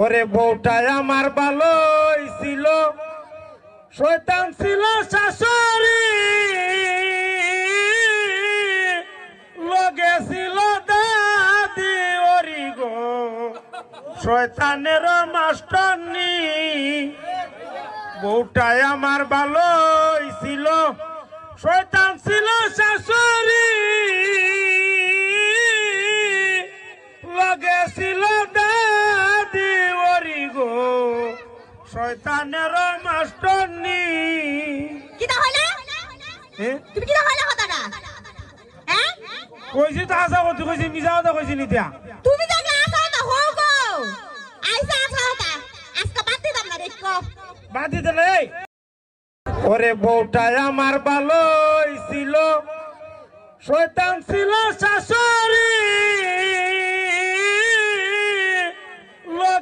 ওরে বউটাই আমার ভালোই ছিল, শয়তান ছিল শাশুড়ি, লগে ছিল দাদি ওরি গো শয়তানের মাস্টারনি। বউটাই আমার ভালোই ছিল, শয়তান ছিল শাশুড়ি, লগে ছিল দাদি ওরি গো শয়তানের মাস্টারনি। কিটা হইলো? তুমি কিটা হইলো কথাটা? হ্যাঁ? কইছি তো আশা করতে, কইছি মিছা কথা কইছি নিতিয়া। তুমি দেখলে আশা কথা হও গো। আইসা আশা কথা। আজকে বাদ দিতাম না দেখো। বাদ দিতে নেই। ওরে বউটাই আমার ভালোই ছিল, শয়তান ছিল শাশুড়ি,